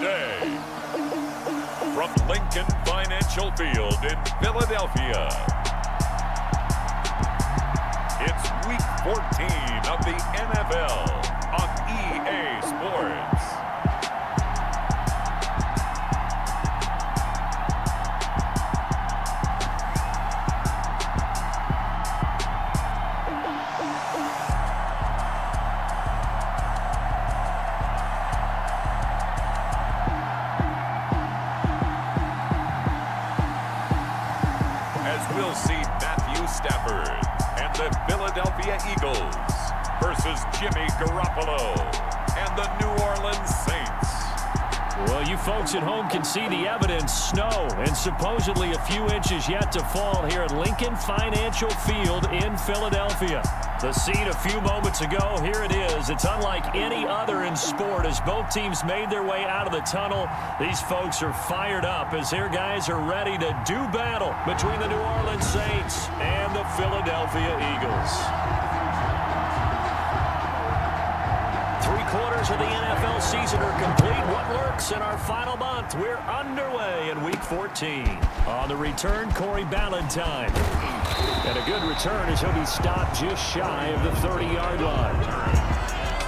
today. From Lincoln Financial Field in Philadelphia, it's Week 14 of the NFL on EA Sports. We'll see Matthew Stafford and the Philadelphia Eagles versus Jimmy Garoppolo and the New Orleans Saints. Well, you folks at home can see the evidence. Snow and supposedly a few inches yet to fall here at Lincoln Financial Field in Philadelphia. The scene a few moments ago, here it is. It's unlike any other in sport as both teams made their way out of the tunnel. These folks are fired up as their guys are ready to do battle between the New Orleans Saints and the Philadelphia Eagles. 3/4 of the NFL season are complete. What works in our final month? We're underway in Week 14. On the return, Corey Ballantyne. And a good return as he'll be stopped just shy of the 30-yard line.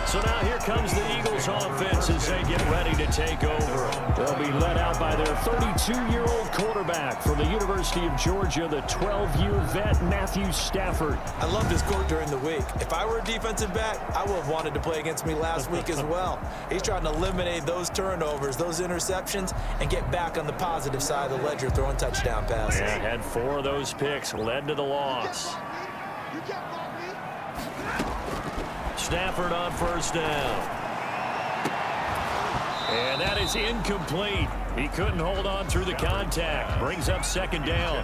So now here comes the Eagles offense as they get ready to take over. They'll be led out by their 32-year-old quarterback from the University of Georgia, the 12-year vet Matthew Stafford. I loved his quote during the week. If I were a defensive back, I would have wanted to play against me last week as well. He's trying to eliminate those turnovers, those interceptions, and get back on the positive side of the ledger throwing touchdown passes. Yeah, had 4 of those picks, led to the loss. Stafford on first down. And that is incomplete. He couldn't hold on through the contact. Brings up second down.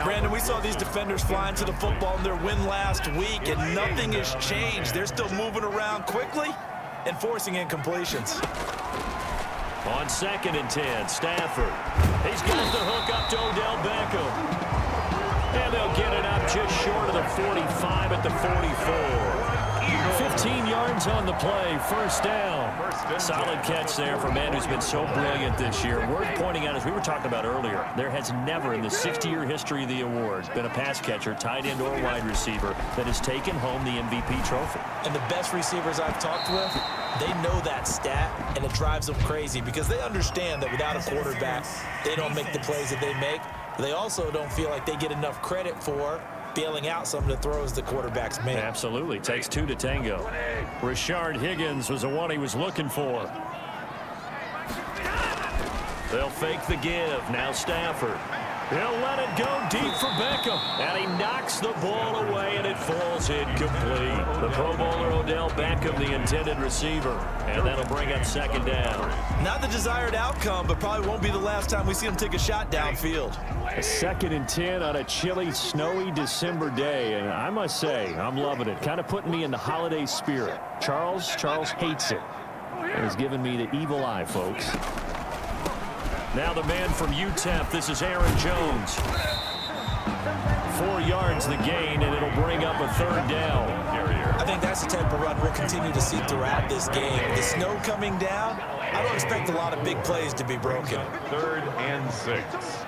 Brandon, we saw these defenders flying to the football in their win last week, and nothing has changed. They're still moving around quickly and forcing incompletions. On 2nd and 10, Stafford. He's got the hook up to Odell Beckham. And they'll get it up just short of the 45 at the 44. 15 yards on the play, first down. Solid catch there for a man who's been so brilliant this year. Worth pointing out, as we were talking about earlier, there has never in the 60-year history of the award been a pass catcher, tight end, or wide receiver that has taken home the MVP trophy. And the best receivers I've talked with, they know that stat, and it drives them crazy because they understand that without a quarterback, they don't make the plays that they make. They also don't feel like they get enough credit for bailing out some of the throws the quarterbacks make. Absolutely. Takes 2 to tango. Rashard Higgins was the one he was looking for. They'll fake the give. Now Stafford. He'll let it go deep for Beckham. And he knocks the ball away, and it falls incomplete. The Pro Bowler Odell Beckham, the intended receiver. And that'll bring up second down. Not the desired outcome, but probably won't be the last time we see him take a shot downfield. A 2nd and 10 on a chilly, snowy December day. And I must say, I'm loving it. Kind of putting me in the holiday spirit. Charles hates it. And he's giving me the evil eye, folks. Now the man from UTEP, this is Aaron Jones. 4 yards the gain, and it'll bring up a 3rd down. I think that's the type of run we'll continue to see throughout this game. The snow coming down, I don't expect a lot of big plays to be broken. 3rd and 6.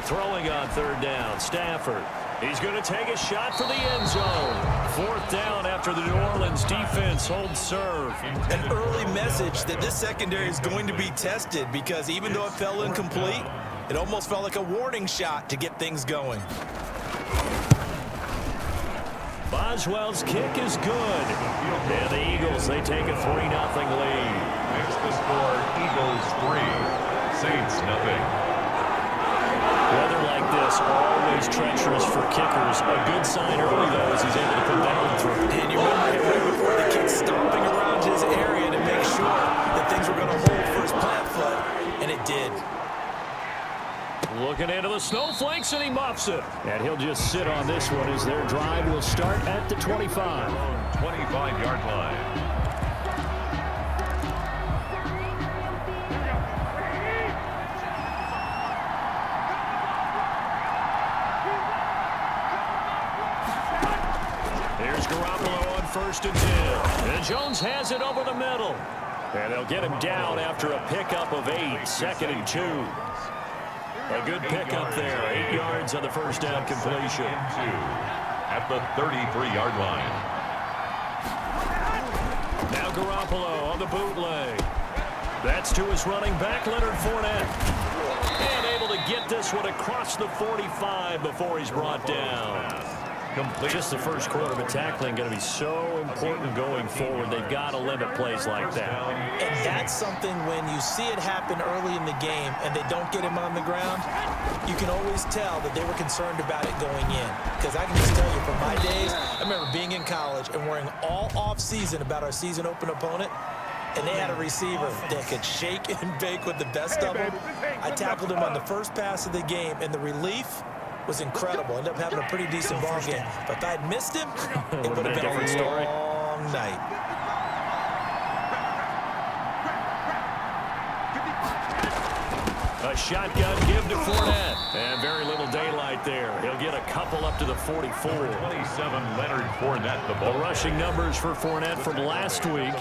Throwing on 3rd down, Stafford. He's going to take a shot for the end zone. 4th down after the New Orleans defense holds serve. An early message that this secondary is going to be tested because even though it fell incomplete, it almost felt like a warning shot to get things going. Boswell's kick is good. And the Eagles, they take a 3-0 lead. Makes the score Eagles 3, Saints 0. Weather like this, always treacherous for kickers. A good sign early, though, as he's able to put that one through. And you remember right before the kick stomping around his area to make sure that things were going to hold for his plant foot, and it did. Looking into the snowflakes, and he muffs it. And he'll just sit on this one as their drive will start at the 25. 25-yard line. Here's Garoppolo on 1st and 10. And Jones has it over the middle. And they'll get him down after a pickup of 8. 2nd and 2. A good pickup there. 8 yards on the first down completion. At the 33-yard line. Now Garoppolo on the bootleg. That's to his running back, Leonard Fournette. And able to get this one across the 45 before he's brought down. Just the first quarter of tackling going to be so important going forward. They've got to limit plays like that. And that's something when you see it happen early in the game and they don't get him on the ground, you can always tell that they were concerned about it going in. Because I can just tell you from my days, I remember being in college and worrying all off-season about our season open opponent. And they had a receiver that could shake and bake with the best of them. I tackled him on the first pass of the game, and the relief was incredible. Ended up having a pretty decent ball game. But if I had missed him, it would have been a long night. A shotgun give to Fournette. And very little daylight there. He'll get a couple up to the 44. 27, Leonard Fournette, the ball. The rushing numbers for Fournette from last week.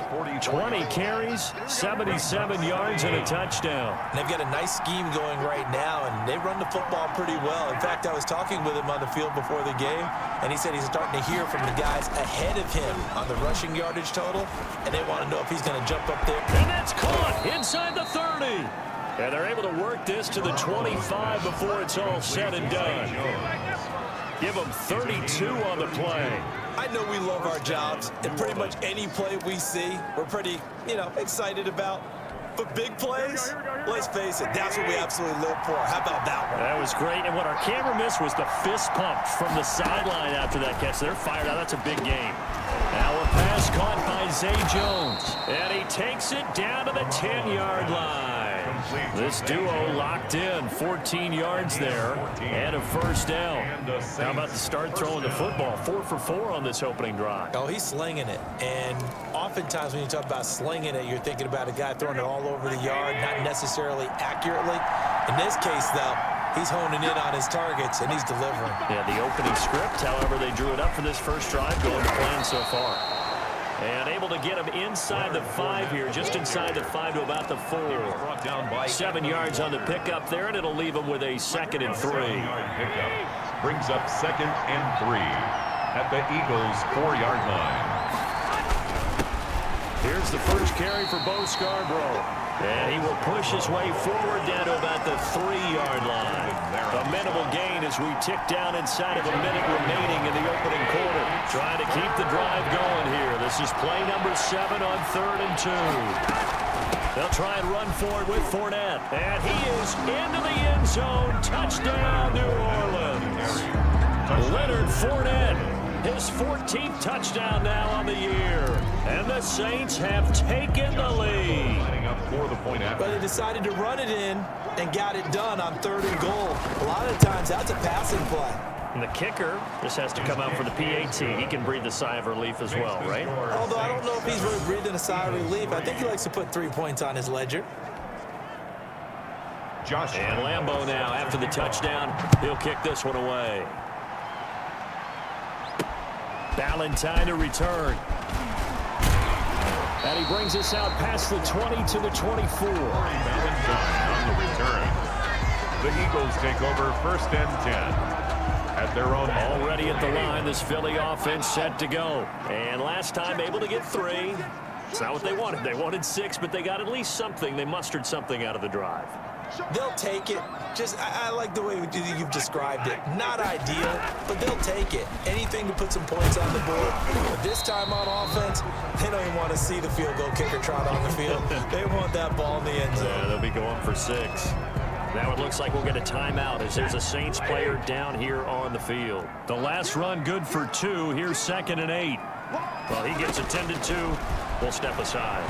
20 carries, 77 yards, and a touchdown. And they've got a nice scheme going right now, and they run the football pretty well. In fact, I was talking with him on the field before the game, and he said he's starting to hear from the guys ahead of him on the rushing yardage total, and they want to know if he's going to jump up there. And that's caught inside the 30. And they're able to work this to the 25 before it's all said and done. Give them 32 on the play. I know we love our jobs, and pretty much any play we see, we're pretty, excited about. But big plays, let's face it, that's what we absolutely live for. How about that one? That was great, and what our camera missed was the fist pump from the sideline after that catch. They're fired out. That's a big game. Now a pass caught by Zay Jones, and he takes it down to the 10-yard line. This duo locked in, 14 yards there, and a first down. How about to start throwing the football? 4 for 4 on this opening drive. Oh, he's slinging it, and oftentimes when you talk about slinging it, you're thinking about a guy throwing it all over the yard, not necessarily accurately. In this case, though, he's honing in on his targets, and he's delivering. Yeah, the opening script, however, they drew it up for this first drive, going to plan so far. And able to get him inside the 5 here, just inside the 5 to about the 4. 7 yards on the pickup there, and it'll leave him with a 2nd and 3. Brings up 2nd and 3 at the Eagles' 4-yard line. Here's the first carry for Bo Scarborough. And he will push his way forward down to about the 3-yard line. A minimal gain as we tick down inside of a minute remaining in the opening quarter. Trying to keep the drive going here. This is play number 7 on 3rd and 2. They'll try and run forward with Fournette. And he is into the end zone. Touchdown, New Orleans. Leonard Fournette. His 14th touchdown now on the year. And the Saints have taken the lead. But they decided to run it in and got it done on 3rd and goal. A lot of times that's a passing play. And the kicker just has to come out for the PAT. He can breathe a sigh of relief as well, right? Although I don't know if he's really breathing a sigh of relief. I think he likes to put 3 points on his ledger. And Lambeau now after the touchdown. He'll kick this one away. Ballantyne to return. And he brings us out past the 20 to the 24. Ballantyne on the return. The Eagles take over 1st and 10. At their own. Already at the line, this Philly offense set to go. And last time able to get 3. It's not what they wanted. They wanted 6, but they got at least something. They mustered something out of the drive. They'll take it. I like the way you've described it. Not ideal, but they'll take it. Anything to put some points on the board. But this time on offense, they don't even want to see the field goal kicker trot on the field. They want that ball in the end zone. Yeah, they'll be going for 6. Now it looks like we'll get a timeout as there's a Saints player down here on the field. The last run good for 2. Here's 2nd and 8. Well, he gets attended to. We'll step aside.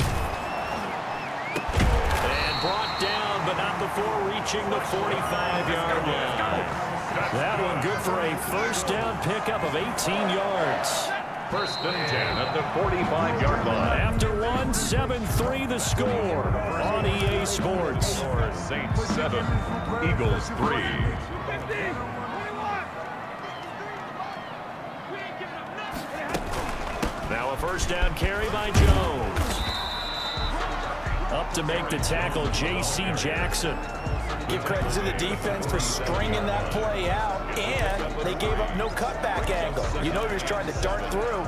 And brought down, but not before reaching the 45-yard line. That one good for a first down pickup of 18 yards. 1st and 10 at the 45-yard line. After 1, 7-3 the score on EA Sports. Saints 7, Eagles 3. first down carry by Jones. Up to make the tackle, J.C. Jackson. Give credit to the defense for stringing that play out, and they gave up no cutback angle. You know he was trying to dart through.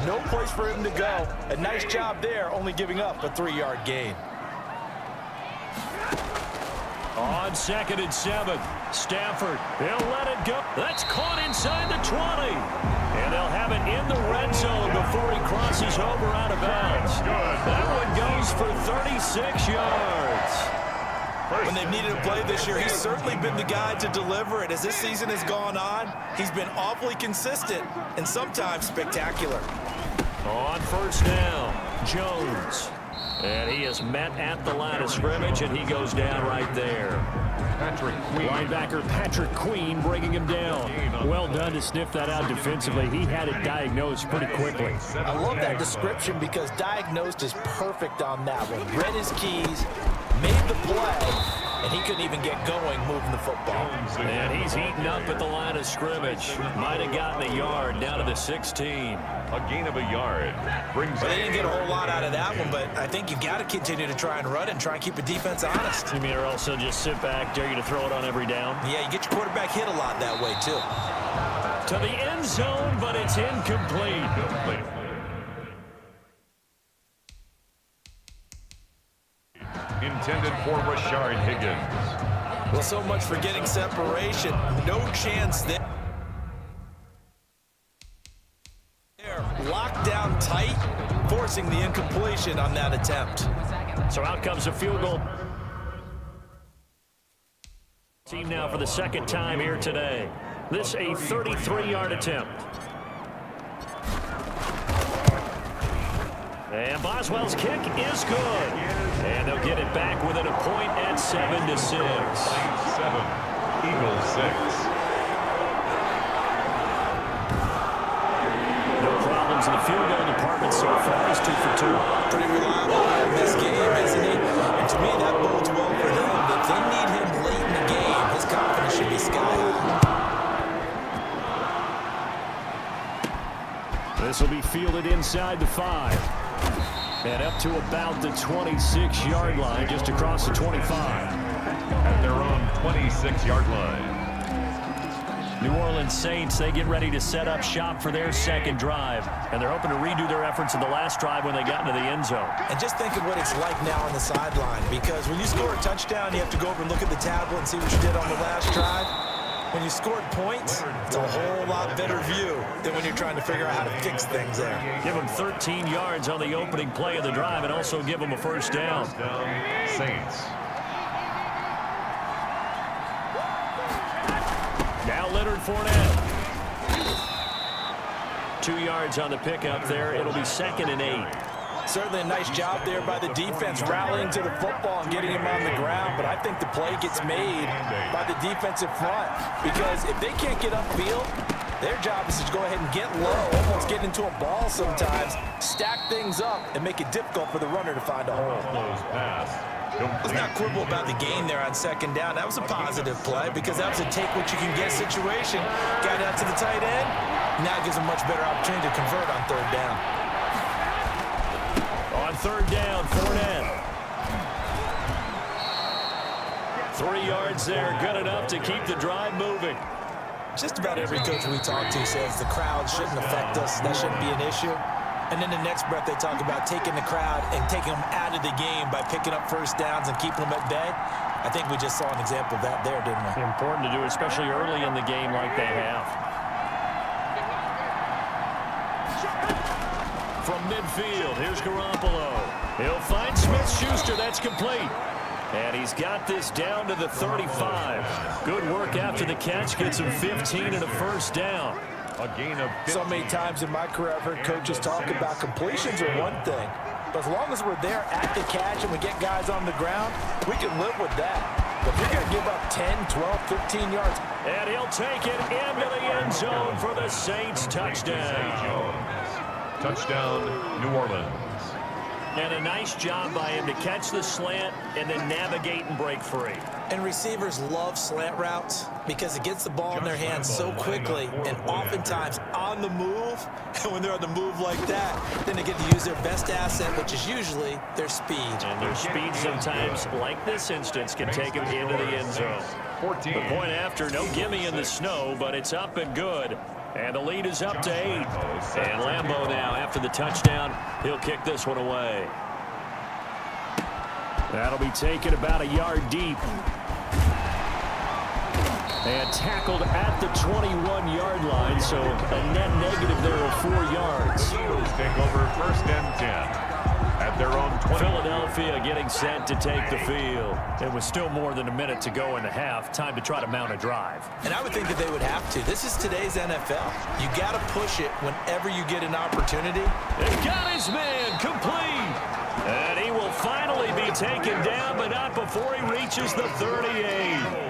No place for him to go. A nice job there, only giving up a 3-yard gain. On 2nd and 7, Stafford, he'll let it go. That's caught inside the 20. And they'll have it in the red zone before he crosses over out of bounds. That one goes for 36 yards. When they've needed a play this year, he's certainly been the guy to deliver it. As this season has gone on, he's been awfully consistent and sometimes spectacular. On first down, Jones. And he is met at the line of scrimmage, and he goes down right there. Linebacker Patrick Queen bringing him down. Well done to sniff that out defensively. He had it diagnosed pretty quickly. I love that description because diagnosed is perfect on that one. Read his keys, made the play, and he couldn't even get going moving the football. And he's eaten up at the line of scrimmage. Might have gotten a yard down to the 16. A gain of a yard. Brings They didn't get a whole lot out of that one, but I think you've got to continue to try and run and try and keep the defense honest. You mean or also just sit back, dare you to throw it on every down? Yeah, you get your quarterback hit a lot that way, too. To the end zone, but it's incomplete. Intended for Rashard Higgins. Well, so much for getting separation. No chance there. Locked down tight, forcing the incompletion on that attempt. So out comes a field goal. Team now for the second time here today. This a 33-yard attempt. And Boswell's kick is good. And they'll get it back within a point at 7-6. 7, Eagles 6. No problems in the field goal department so far. He's 2 for 2. Pretty reliable in this game, isn't he? And to me, that bodes well for him. If they need him late in the game, his confidence should be sky high. This will be fielded inside the 5. And up to about the 26-yard line, just across the 25. At their own 26-yard line. New Orleans Saints, they get ready to set up shop for their second drive. And they're hoping to redo their efforts in the last drive when they got into the end zone. And just think of what it's like now on the sideline, because when you score a touchdown, you have to go over and look at the tablet and see what you did on the last drive. When you scored points, it's a whole lot better view than when you're trying to figure out how to fix things there. Give them 13 yards on the opening play of the drive and also give them a first down. Saints. Now Leonard Fournette. 2 yards on the pickup there. It'll be 2nd and 8. Certainly a nice job there by the defense rallying to the football and getting him on the ground, but I think the play gets made by the defensive front because if they can't get upfield, their job is to go ahead and get low, almost get into a ball sometimes, stack things up, and make it difficult for the runner to find a hole. Let's not quibble about the gain there on 2nd down. That was a positive play because that was a take-what-you-can-get situation. Got out to the tight end. Now it gives them much better opportunity to convert on 3rd down. On 3rd down, Fournette. 3 yards there, good enough to keep the drive moving. Just about every coach we talk to says the crowd shouldn't affect us. That shouldn't be an issue. And then the next breath they talk about taking the crowd and taking them out of the game by picking up first downs and keeping them at bay. I think we just saw an example of that there, didn't we? Important to do, especially early in the game like they have. From midfield, here's Garoppolo. He'll find Smith-Schuster. That's complete. And he's got this down to the 35. Good work after the catch. Gets him 15 and a first down. A gain of 15. So many times in my career I've heard coaches talk about completions are one thing. But as long as we're there at the catch and we get guys on the ground, we can live with that. But if you're going to give up 10, 12, 15 yards. And he'll take it into the end zone for the Saints touchdown. Touchdown, New Orleans. And a nice job by him to catch the slant and then navigate and break free. And receivers love slant routes because it gets the ball in their hands so quickly and oftentimes on the move. And when they're on the move like that, then they get to use their best asset, which is usually their speed. And their speed sometimes, like this instance, can take them into the end zone. The point after, no gimme in the snow, but it's up and good. And the lead is up to 8. And Lambeau now, after the touchdown, he'll kick this one away. That'll be taken about a yard deep. And tackled at the 21-yard line, so a net negative there of 4 yards. Eagles take over 1st and 10 at their own 20. Philadelphia getting set to take the field. It was still more than a minute to go in the half. Time to try to mount a drive. And I would think that they would have to. This is today's NFL. You got to push it whenever you get an opportunity. They got his man complete. And he will finally be taken down, but not before he reaches the 38.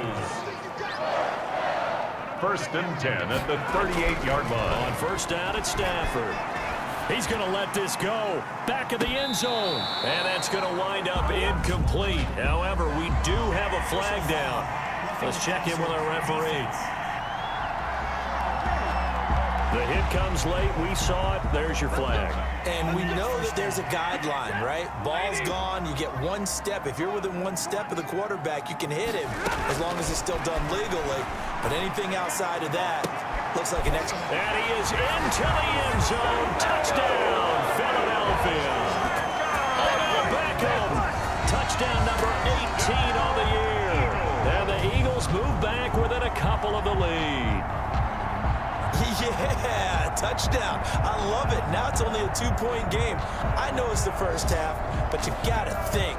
1st and 10 at the 38-yard line. On 1st down at Stafford. He's going to let this go. Back of the end zone. And that's going to wind up incomplete. However, we do have a flag down. Let's check in with our referee. The hit comes late. We saw it. There's your flag. And we know that there's a guideline, right? Ball's gone. You get 1 step. If you're within 1 step of the quarterback, you can hit him as long as it's still done legally. But anything outside of that looks like an extra. And he is into the end zone. Touchdown, Philadelphia. Odell Beckham. Touchdown number 18 on the year. And the Eagles move back within a couple of the lead. Yeah, touchdown. I love it. Now it's only a 2-point game. I know it's the first half, but you got to think.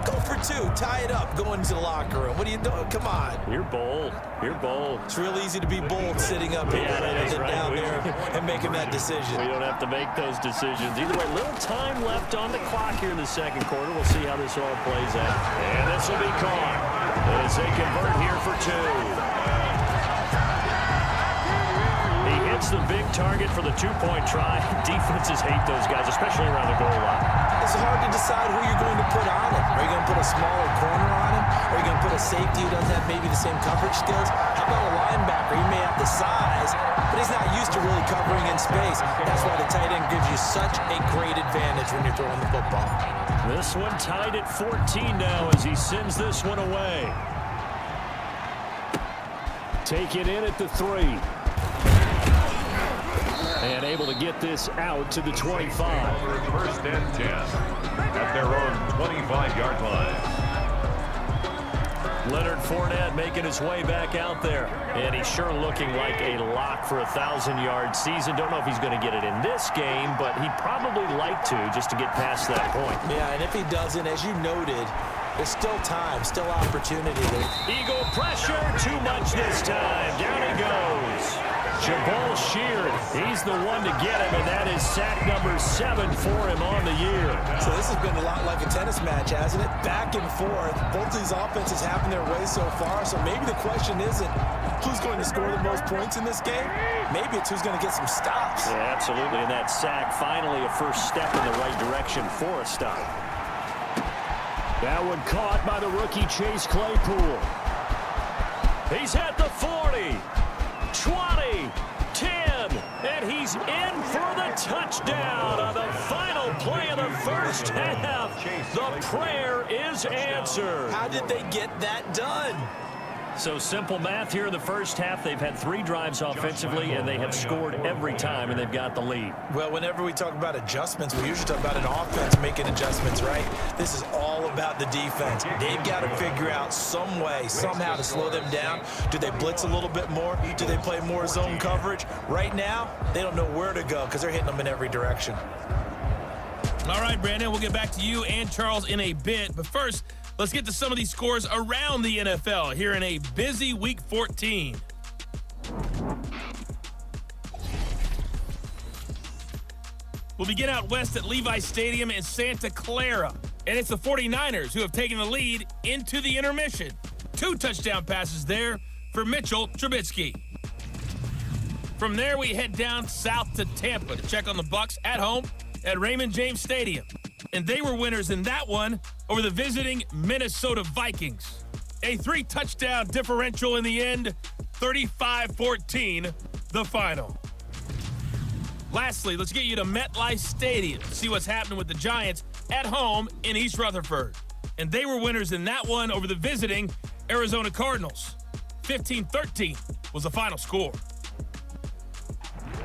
Go for 2. Tie it up. Go into the locker room. What are you doing? Come on. You're bold. You're bold. It's real easy to be bold sitting up here rather than down there and making that decision. We don't have to make those decisions. Either way, little time left on the clock here in the 2nd quarter. We'll see how this all plays out. And this will be caught as they convert here for 2. Hits the big target for the 2-point try. Defenses hate those guys, especially around the goal line. It's hard to decide who you're going to put on him. Are you going to put a smaller corner on him? Are you going to put a safety who doesn't have maybe the same coverage skills? How about a linebacker? He may have the size, but he's not used to really covering in space. That's why the tight end gives you such a great advantage when you're throwing the football. This one tied at 14 now as he sends this one away. Take it in at the 3. And able to get this out to the 25. 1st and 10 at their own 25-yard line. Leonard Fournette making his way back out there. And he's sure looking like a lock for a 1,000-yard season. Don't know if he's going to get it in this game, but he'd probably like to just to get past that point. Yeah, and if he doesn't, as you noted, there's still time, still opportunity there. Eagle pressure, too much this time. Down he goes. Jabal Sheard, he's the one to get him, and that is sack number 7 for him on the year. So this has been a lot like a tennis match, hasn't it? Back and forth. Both these offenses having their way so far, so maybe the question isn't who's going to score the most points in this game. Maybe it's who's going to get some stops. Yeah, absolutely, and that sack finally a first step in the right direction for a stop. That one caught by the rookie Chase Claypool. He's at the 40. 20, 10, and he's in for the touchdown on the final play of the first half. The prayer is answered. How did they get that done? So simple math here in the first half. They've had 3 drives offensively, and they have scored every time, and they've got the lead. Well, whenever we talk about adjustments, we usually talk about an offense making adjustments, right? This is all about the defense. They've got to figure out some way, somehow to slow them down. Do they blitz a little bit more? Do they play more zone coverage? Right now, they don't know where to go because they're hitting them in every direction. All right, Brandon, we'll get back to you and Charles in a bit. But first, let's get to some of these scores around the NFL here in a busy Week 14. We'll begin out west at Levi Stadium in Santa Clara. And it's the 49ers who have taken the lead into the intermission. 2 touchdown passes there for Mitchell Trubisky. From there, we head down south to Tampa to check on the Bucs at home at Raymond James Stadium. and they were winners in that one over the visiting Minnesota Vikings. A 3-touchdown differential in the end, 35-14, the final. Lastly, let's get you to MetLife Stadium to see what's happening with the Giants at home in East Rutherford. And they were winners in that one over the visiting Arizona Cardinals. 15-13 was the final score.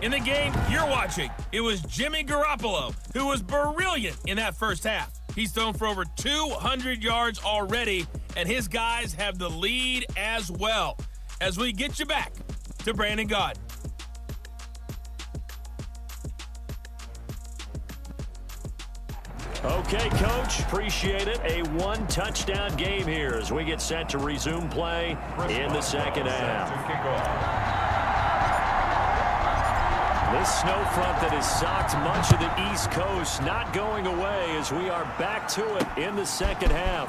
In the game you're watching, it was Jimmy Garoppolo, who was brilliant in that first half. He's thrown for over 200 yards already, and his guys have the lead as well. As we get you back to Brandon Gaudin. Okay, Coach, appreciate it. A one-touchdown game here as we get set to resume play in the second half. This snow front that has socked much of the East Coast not going away as we are back to it in the second half.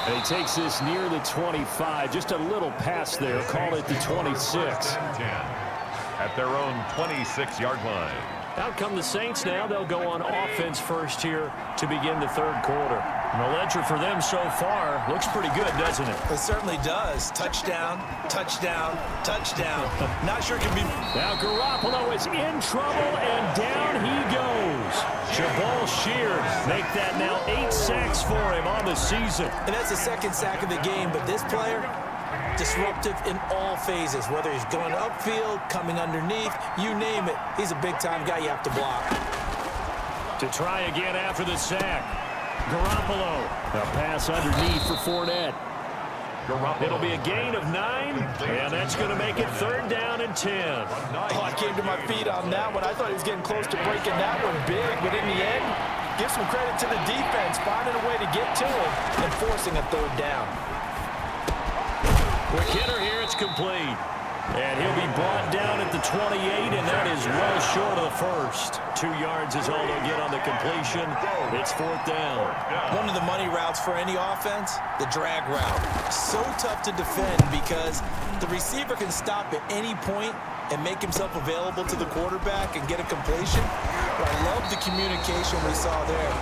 And he takes this near the 25, just a little past there, call it the 26. At their own 26-yard line. Out come the Saints now. They'll go on offense first here to begin the third quarter. And the ledger for them so far looks pretty good, doesn't it? It certainly does. Touchdown, touchdown, touchdown. Not sure it can be. Now Garoppolo is in trouble, and down he goes. Jabal Sheard make that now 8 sacks for him on the season. And that's the second sack of the game, but this player, disruptive in all phases, whether he's going upfield, coming underneath, you name it. He's a big-time guy you have to block. To try again after the sack. Garoppolo. A pass underneath for Fournette. It'll be a gain of 9, and that's going to make it 3rd down and 10. Oh, I came to my feet on that one. I thought he was getting close to breaking that one big, but in the end, give some credit to the defense, finding a way to get to him and forcing a 3rd down. Quick hitter here, it's complete. And he'll be brought down at the 28, and that is well short of the first. 2 yards is all they'll get on the completion. It's 4th down. One of the money routes for any offense, the drag route. So tough to defend because the receiver can stop at any point and make himself available to the quarterback and get a completion. But I love the communication we saw there.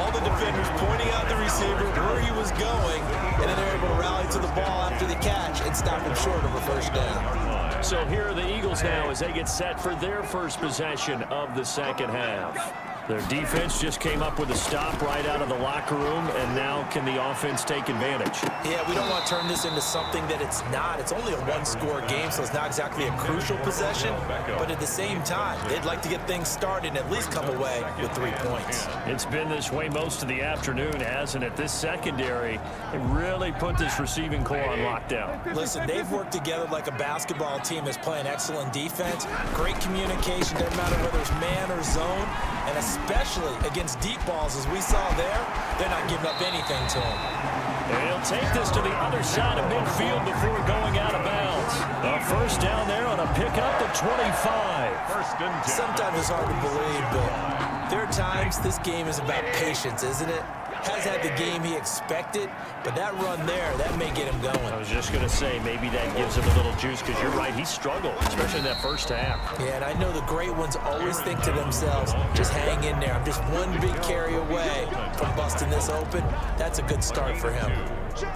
All the defenders pointing out the receiver where he was going, and then they're able to rally to the ball after the catch and stop him short of a 1st down. So here are the Eagles now as they get set for their first possession of the second half. Their defense just came up with a stop right out of the locker room, and now can the offense take advantage? Yeah, we don't want to turn this into something that it's not. It's only a 1-score game, so it's not exactly a crucial possession. But at the same time, they'd like to get things started and at least come away with 3 points. It's been this way most of the afternoon, hasn't it? This secondary really put this receiving core on lockdown. Listen, they've worked together like a basketball team that's playing excellent defense. Great communication, doesn't matter whether it's man or zone. And especially against deep balls, as we saw there, they're not giving up anything to him. And he'll take this to the other side of midfield before going out of bounds. A 1st down there on a pickup at 25. Sometimes it's hard to believe, but there are times this game is about patience, isn't it? Has had the game he expected, but that run there, that may get him going. I was just going to say, maybe that gives him a little juice, because you're right, he struggled, especially in that first half. Yeah, and I know the great ones always think to themselves, just hang in there. I'm just one big carry away from busting this open. That's a good start for him.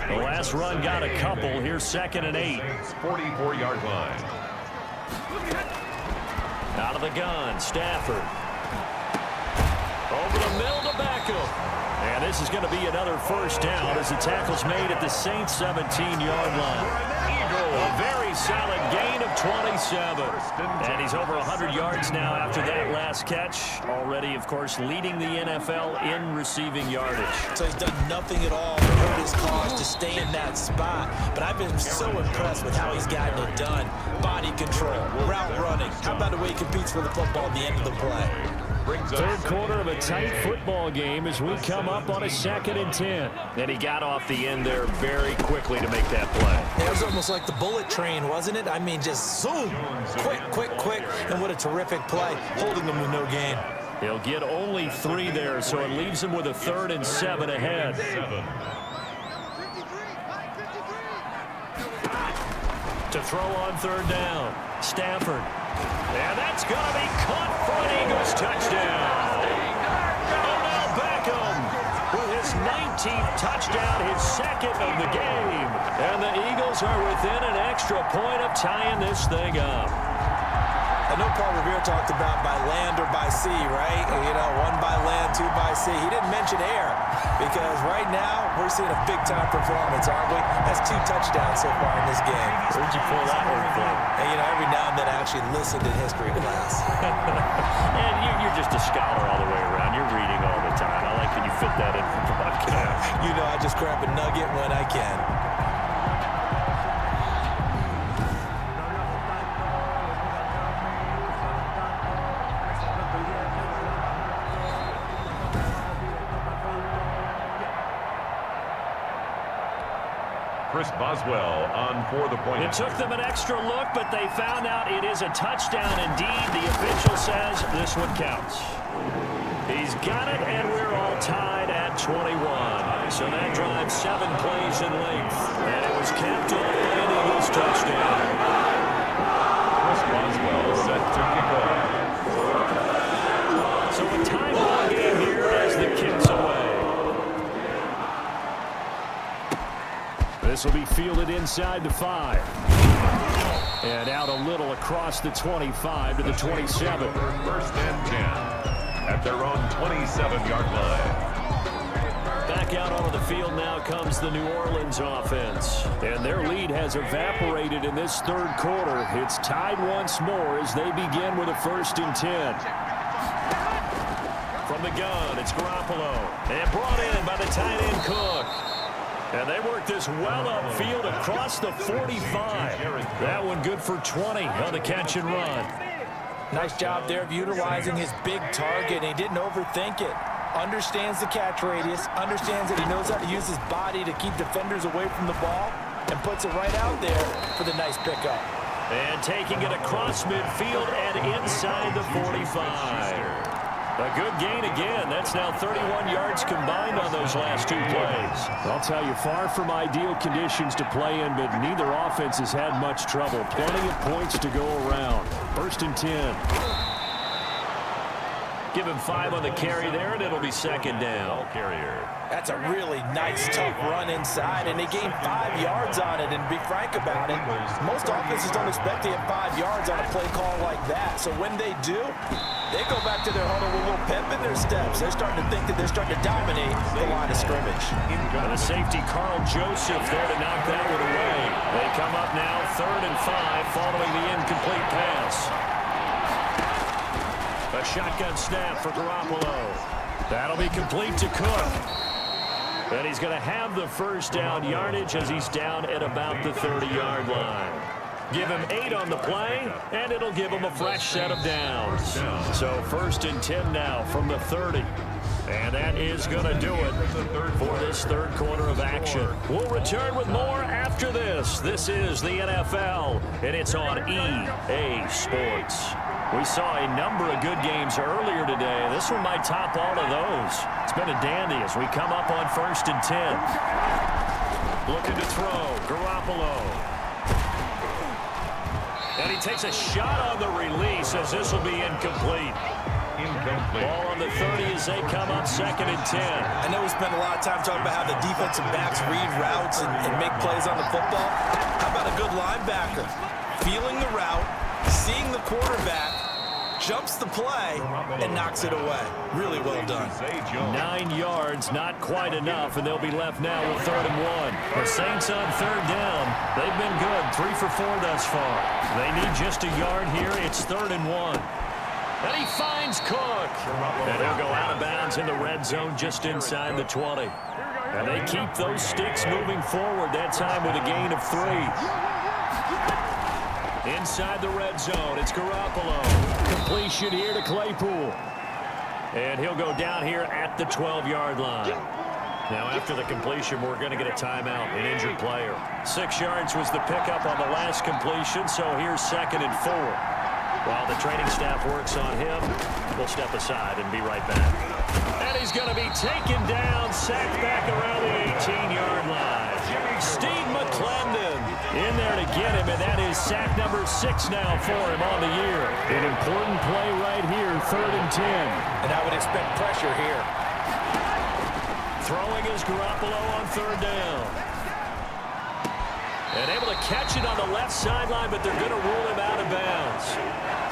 The last run got a couple. Here's 2nd and 8. 44-yard line. Out of the gun, Stafford. Over the middle to Beckham. And this is going to be another 1st down as the tackle's made at the Saints' 17-yard line. A very solid gain of 27. And he's over 100 yards now after that last catch. Already, of course, leading the NFL in receiving yardage. So he's done nothing at all to hurt his cause to stay in that spot. But I've been so impressed with how he's gotten it done. Body control, route running. How about the way he competes for the football at the end of the play? 3rd quarter of a tight football game as we come up on a 2nd and 10. And he got off the end there very quickly to make that play. It was almost like the bullet train, wasn't it? I mean, just zoom, quick, quick, quick. And what a terrific play, holding them with no gain. He'll get only 3 there, so it leaves him with a 3rd and 7 ahead. To throw on 3rd down, Stafford. And that's going to be caught for an Eagles touchdown. 13th touchdown, his second of the game. And the Eagles are within an extra point of tying this thing up. I know Paul Revere talked about by land or by sea, right? You know, one by land, two by sea. He didn't mention air because right now we're seeing a big-time performance, aren't we? That's 2 touchdowns so far in this game. Where'd you pull that one from? And, you know, every now and then I actually listened in history class. And you're just a scholar all the way around. You're reading all the time. I like when you fit that in for broadcast. You know, I just grab a nugget when I can. Chris Boswell on for the point. It took them an extra look, but they found out it is a touchdown indeed. The official says this one counts. He's got it, and we're all tied at 21. So that drives 7 plays in length. And it was capped off by an Eagles touchdown. Chris Boswell set to kick off. So a time ball game here as the kick's away. This will be fielded inside the 5. And out a little across the 25 to the 27. First and 10 at their own 27-yard line. Back out onto the field now comes the New Orleans offense. And their lead has evaporated in this third quarter. It's tied once more as they begin with a 1st and 10. From the gun, it's Garoppolo. And brought in by the tight end Cook. And they work this well upfield across the 45. That one good for 20 on the catch and run. Nice job there of utilizing his big target. He didn't overthink it. Understands the catch radius. Understands that he knows how to use his body to keep defenders away from the ball. And puts it right out there for the nice pickup. And taking it across midfield and inside the 45. A good gain again. That's now 31 yards combined on those last 2 plays. I'll tell you, far from ideal conditions to play in, but neither offense has had much trouble. Plenty of points to go around. 1st and 10. Give him 5 on the carry there, and it'll be 2nd down. Carrier. That's a really nice, tough run inside, and they gained 5 yards on it. And to be frank about it, most offenses don't expect to get 5 yards on a play call like that. So when they do, they go back to their huddle with a little pep in their steps. They're starting to think that they're starting to dominate the line of scrimmage. And the safety, Carl Joseph, there to knock that one away. They come up now 3rd and 5 following the incomplete pass. A shotgun snap for Garoppolo. That'll be complete to Cook. And he's going to have the 1st down yardage as he's down at about the 30-yard line. Give him 8 on the play, and it'll give him a fresh set of downs. So 1st and 10 now from the 30. And that is going to do it for this third quarter of action. We'll return with more after this. This is the NFL, and it's on EA Sports. We saw a number of good games earlier today. This one might top all of those. It's been a dandy as we come up on 1st and 10. Looking to throw, Garoppolo. And he takes a shot on the release as this will be incomplete. Ball on the 30 as they come up 2nd and 10. I know we spend a lot of time talking about how the defensive backs read routes and make plays on the football. How about a good linebacker? Feeling the route, seeing the quarterback, jumps the play, and knocks it away. Really well done. 9 yards, not quite enough, and they'll be left now with 3rd and 1. The Saints on 3rd down. They've been good, 3 for 4 thus far. They need just a yard here. It's 3rd and 1. And he finds Cook. And he'll go out of bounds in the red zone just inside the 20. And they keep those sticks moving forward, that time with a gain of 3. Inside the red zone, it's Garoppolo. Completion here to Claypool. And he'll go down here at the 12-yard line. Now, after the completion, we're going to get a timeout, an injured player. 6 yards was the pickup on the last completion, so here's 2nd and 4. While the training staff works on him, we'll step aside and be right back. And he's going to be taken down, sacked back around the 18-yard line. Steve McClendon in there to get him, and that is sack number 6 now for him on the year. An important play right here, 3rd and 10. And I would expect pressure here. Throwing is Garoppolo on third down. And able to catch it on the left sideline, but they're going to rule him out of bounds.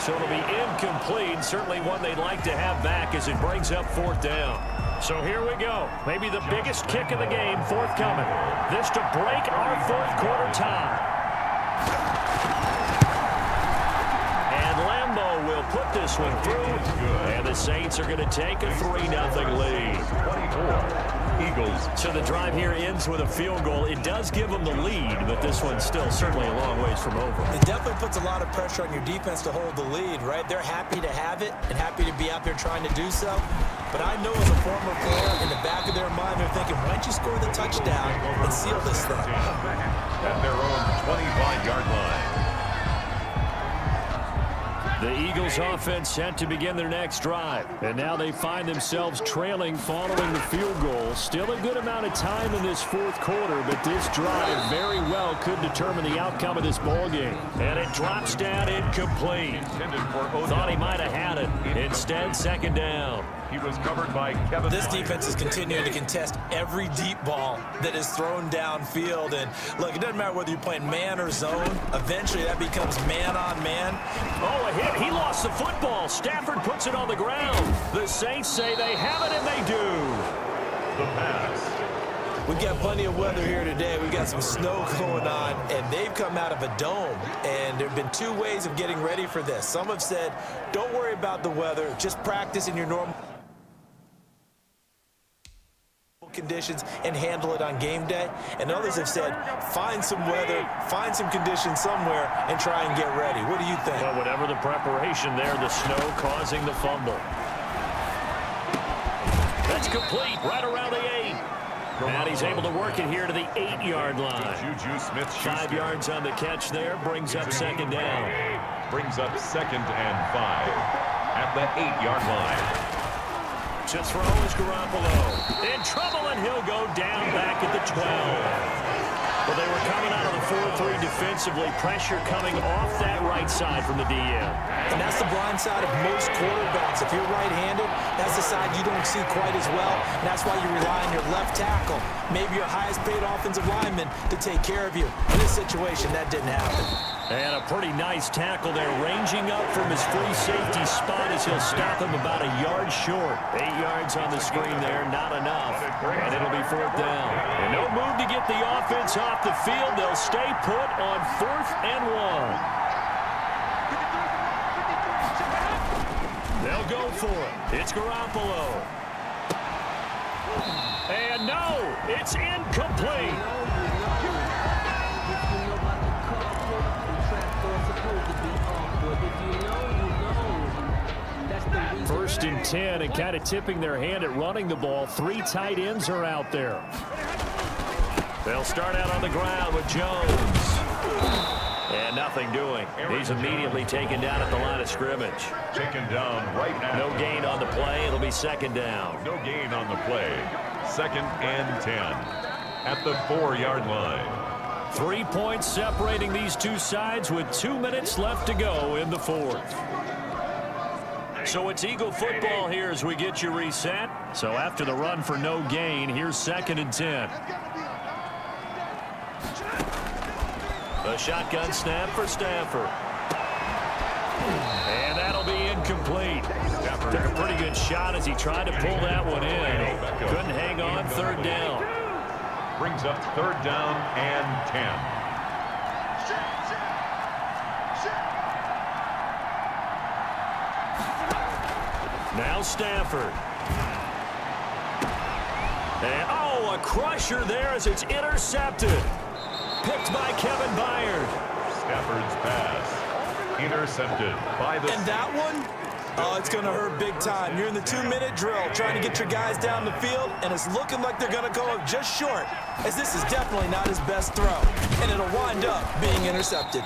So it'll be incomplete. Certainly one they'd like to have back as it brings up fourth down. So here we go. Maybe the biggest kick of the game forthcoming. This to break our fourth quarter tie. And Lambeau will put this one through. And the Saints are going to take a 3-0 lead. 24. Eagles. So the drive here ends with a field goal. It does give them the lead, but this one's still certainly a long ways from over. It definitely puts a lot of pressure on your defense to hold the lead, right? They're happy to have it and happy to be out there trying to do so. But I know as a former player, in the back of their mind, they're thinking, why don't you score the touchdown and seal this thing? At their own 25-yard line. The Eagles offense set to begin their next drive. And now they find themselves trailing following the field goal. Still a good amount of time in this fourth quarter, but this drive very well could determine the outcome of this ball game. And it drops down incomplete. Thought he might have had it. Instead, second down. He was covered by Kevin. This defense is continuing to contest every deep ball that is thrown downfield. And look, it doesn't matter whether you're playing man or zone. Eventually, that becomes man on man. Oh, a hit. He lost the football. Stafford puts it on the ground. The Saints say they have it, and they do. The pass. We've got plenty of weather here today. We've got some snow going on, and they've come out of a dome. And there have been two ways of getting ready for this. Some have said, don't worry about the weather. Just practice in your normal conditions and handle it on game day. And others have said, find some weather, find some conditions somewhere, and try and get ready. What do you think? Well, whatever the preparation there, the snow causing the fumble. That's complete right around the 8. And he's able to work it here to the 8-yard line. Juju Smith-Schuster. 5 yards on the catch there, brings up second down. Brings up 2nd and 5 at the 8-yard line. To throw is Garoppolo. In trouble, and he'll go down back at the 12. Well, they were coming out of the 4-3 defensively. Pressure coming off that right side from the DM. And that's the blind side of most quarterbacks. If you're right-handed, that's the side you don't see quite as well. And that's why you rely on your left tackle, maybe your highest-paid offensive lineman, to take care of you. In this situation, that didn't happen. And a pretty nice tackle there, ranging up from his free safety spot as he'll stop him about a yard short. 8 yards on the screen there, not enough. And it'll be fourth down. And no move to get the offense off the field. They'll stay put on 4th and 1. They'll go for it. It's Garoppolo. And no, it's incomplete. First and 10, and kind of tipping their hand at running the ball. 3 tight ends are out there. They'll start out on the ground with Jones. And nothing doing. He's immediately taken down at the line of scrimmage. Taken down right now. No gain on the play. It'll be second down. No gain on the play. 2nd and 10 at the 4-yard line. 3 points separating these two sides with 2 minutes left to go in the fourth. So it's Eagle football here as we get you reset. So after the run for no gain, here's 2nd and 10. A shotgun snap for Stafford. And that'll be incomplete. Took a pretty good shot as he tried to pull that one in. Couldn't hang on, 3rd down. Brings up 3rd down and 10. Now Stafford. And, oh, a crusher there as it's intercepted. Picked by Kevin Byard. Stafford's pass intercepted by the... And that one, oh, it's going to hurt big time. You're in the 2-minute drill trying to get your guys down the field, and it's looking like they're going to go up just short, as this is definitely not his best throw. And it'll wind up being intercepted.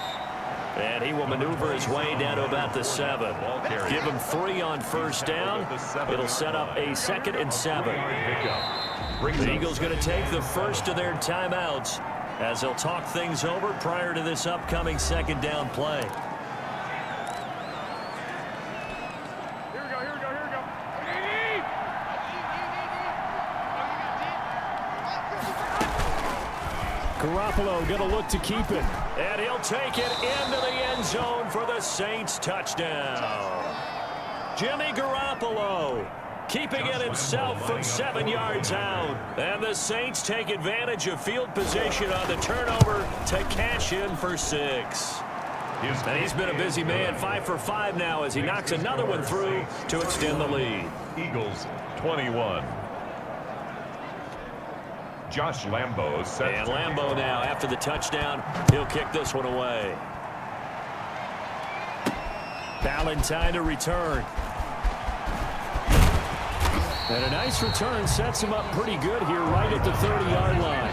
And he will maneuver his way down to about the 7. Give him 3 on first down. It'll set up a 2nd and 7. The Eagles going to take the first of their timeouts as they'll talk things over prior to this upcoming 2nd down play. Garoppolo going to look to keep it. And he'll take it into the end zone for the Saints touchdown. Jimmy Garoppolo keeping it himself from 7 yards out. And the Saints take advantage of field position on the turnover to cash in for 6. And he's been a busy man, 5 for 5 now as he knocks another one through to extend the lead. Eagles 21. Josh Lambo set. And Lambo now, after the touchdown, he'll kick this one away. Valentine to return. And a nice return sets him up pretty good here right at the 30-yard line.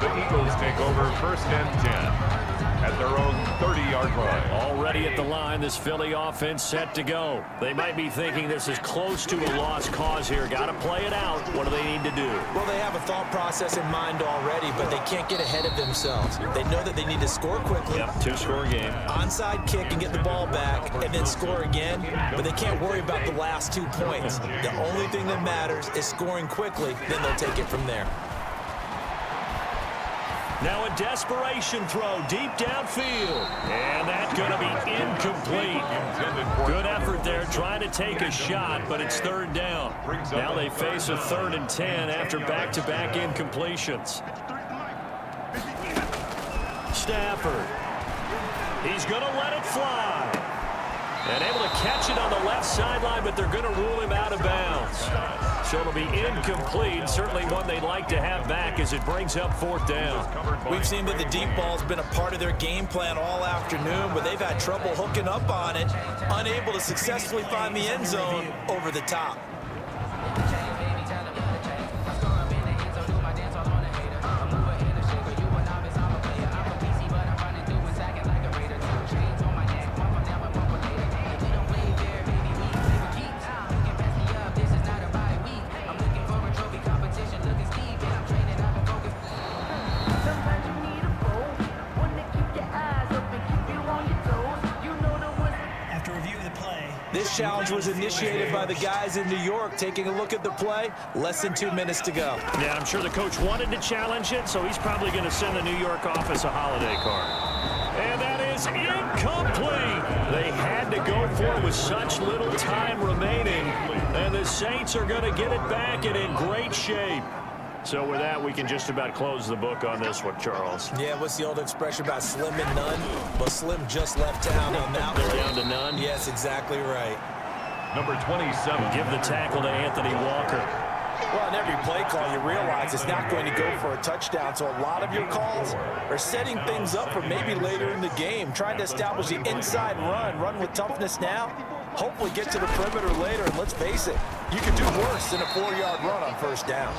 The Eagles take over first and 10 at their own 30-yard line. Already at the line, this Philly offense set to go. They might be thinking this is close to a lost cause here. Got to play it out. What do they need to do? Well, they have a thought process in mind already, but they can't get ahead of themselves. They know that they need to score quickly. Yep, 2-score game. Onside kick and get the ball back and then score again, but they can't worry about the last 2 points. The only thing that matters is scoring quickly, then they'll take it from there. Now a desperation throw deep downfield. And that's going to be incomplete. Good effort there trying to take a shot, but it's 3rd down. Now they face a 3rd and 10 after back-to-back incompletions. Stafford. He's going to let it fly. And able to catch it on the left sideline, but they're going to rule him out of bounds. So it'll be incomplete. Certainly one they'd like to have back as it brings up 4th down. We've seen that the deep ball's been a part of their game plan all afternoon, but they've had trouble hooking up on it, unable to successfully find the end zone over the top. This challenge was initiated by the guys in New York. Taking a look at the play, less than 2 minutes to go. Yeah, I'm sure the coach wanted to challenge it, so he's probably going to send the New York office a holiday card. And that is incomplete. They had to go for it with such little time remaining. And the Saints are going to get it back and in great shape. So with that, we can just about close the book on this one, Charles. Yeah, what's the old expression about slim and none? Well, Slim just left town on that one. They're down to none? Yes, exactly right. Number 27. Give the tackle to Anthony Walker. Well, in every play call, you realize it's not going to go for a touchdown, so a lot of your calls are setting things up for maybe later in the game, trying to establish the inside run with toughness now, hopefully get to the perimeter later, and let's face it, you can do worse than a 4-yard run on 1st down.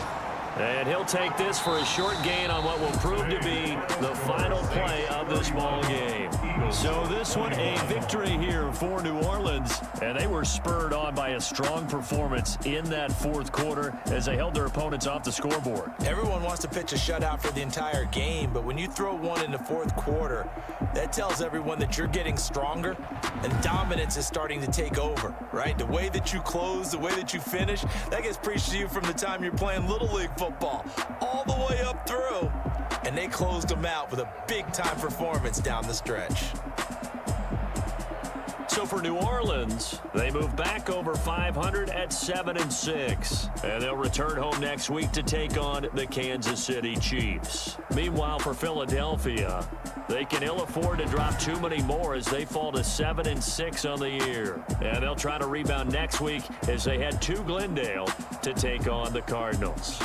And he'll take this for a short gain on what will prove to be the final play of this ball game. So this one, a victory here for New Orleans. And they were spurred on by a strong performance in that 4th quarter as they held their opponents off the scoreboard. Everyone wants to pitch a shutout for the entire game, but when you throw one in the 4th quarter, that tells everyone that you're getting stronger and dominance is starting to take over, right? The way that you close, the way that you finish, that gets preached to you from the time you're playing Little League football all the way up through, and they closed them out with a big-time performance down the stretch. So for New Orleans, they move back over 500 at 7-6. And they'll return home next week to take on the Kansas City Chiefs. Meanwhile, for Philadelphia, they can ill afford to drop too many more as they fall to 7-6 on the year. And they'll try to rebound next week as they head to Glendale to take on the Cardinals.